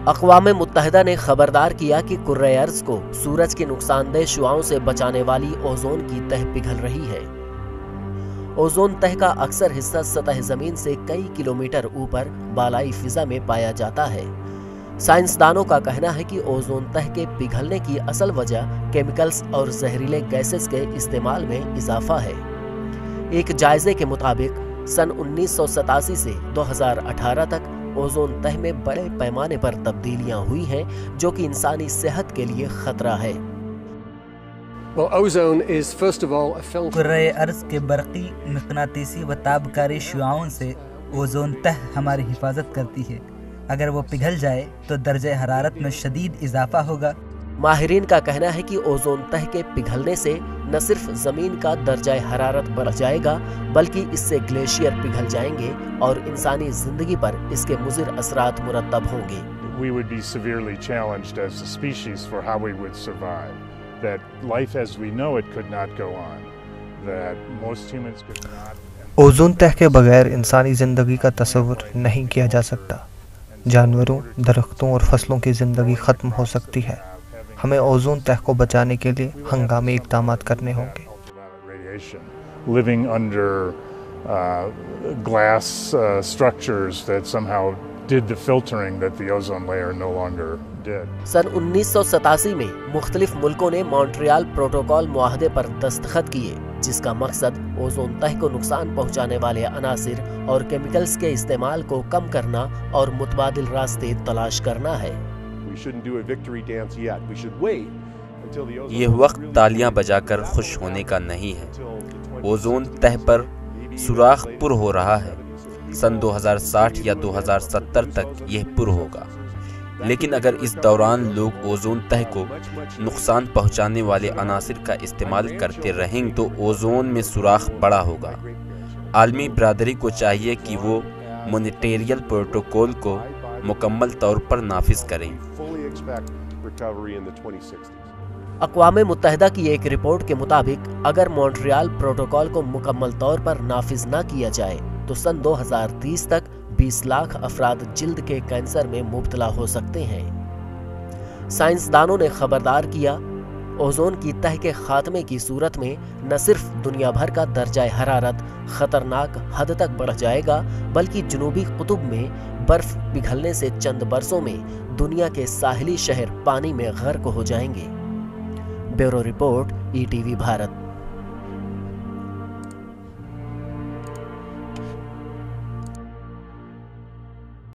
اقوام متحدہ نے خبردار کیا کہ کرۂ ارض کو سورج کی نقصان دہ شعاؤں سے بچانے والی اوزون کی تہ پگھل رہی ہے۔ اوزون تہ کا اکثر حصہ سطح زمین سے کئی کلومیٹر اوپر بالائی فضا میں پایا جاتا ہے۔ سائنسدانوں کا کہنا ہے کہ اوزون تہ کے پگھلنے کی اصل وجہ کیمیکلز اور زہریلے گیسز کے استعمال میں اضافہ ہے۔ ایک جائزے کے مطابق سن 1987 سے 2018 تک اوزون تہ میں بڑے پیمانے پر تبدیلیاں ہوئی ہیں جو کہ انسانی صحت کے لیے خطرہ ہے۔ کرۂ ارض کے برقی، مقناطیسی و تابکاری شعاؤں سے اوزون تہ ہماری حفاظت کرتی ہے۔ اگر وہ پگھل جائے تو درجہ حرارت میں شدید اضافہ ہوگا۔ ماہرین کا کہنا ہے کہ اوزون تہ کے پگھلنے سے نہ صرف زمین کا درجہ حرارت بڑھ جائے گا بلکہ اس سے گلیشیئر پگھل جائیں گے اور انسانی زندگی پر اس کے مضر اثرات مرتب ہوں گے۔ We would be severely challenged as a species for how we would survive. That life as we know it could not go on. That most humans could not. Ozone تہ کے بغیر انسانی زندگی کا تصور نہیں کیا جا سکتا۔ جانوروں، درختوں اور فصلوں کی زندگی ختم ہو سکتی ہے۔ ہمیں اوزون تہ کو بچانے کے لیے ہنگامی اقدامات کرنے ہوں گے۔ Living under glass structures that somehow did the filtering that the ozone layer no longer did. سن 1987 میں مختلف ملکوں نے مونٹریال پروٹوکول معاہدے پر دستخط کیے جس کا مقصد اوزون تہ کو نقصان پہنچانے والے عناصر اور کیمیکلز کے استعمال کو کم کرنا اور متبادل راستے تلاش کرنا ہے۔ یہ وقت تالیاں بجا کر خوش ہونے کا نہیں ہے۔ اوزون تہ پر سوراخ پر ہو رہا ہے۔ سن 2060 یا 2070 تک یہ پر ہوگا، لیکن اگر اس دوران لوگ اوزون تہ کو نقصان پہنچانے والے عناصر کا استعمال کرتے رہیں تو اوزون میں سوراخ بڑا ہوگا۔ عالمی برادری کو چاہیے کہ وہ مونٹریال پروٹوکول کو مکمل طور پر نافذ کریں۔ اقوام متحدہ کی ایک رپورٹ کے مطابق اگر مونٹریال پروٹوکول کو مکمل طور پر نافذ نہ کیا جائے تو سن 2030 تک 20 لاکھ افراد جلد کے کینسر میں مبتلا ہو سکتے ہیں۔ سائنسدانوں نے خبردار کیا، اوزون کی تہ کے خاتمے کی صورت میں نہ صرف دنیا بھر کا درجہ حرارت خطرناک حد تک بڑھ جائے گا بلکہ جنوبی قطب میں برف پگھلنے سے چند برسوں میں دنیا کے ساحلی شہر پانی میں غرق ہو جائیں گے۔ Bureau report, ETV Bharat.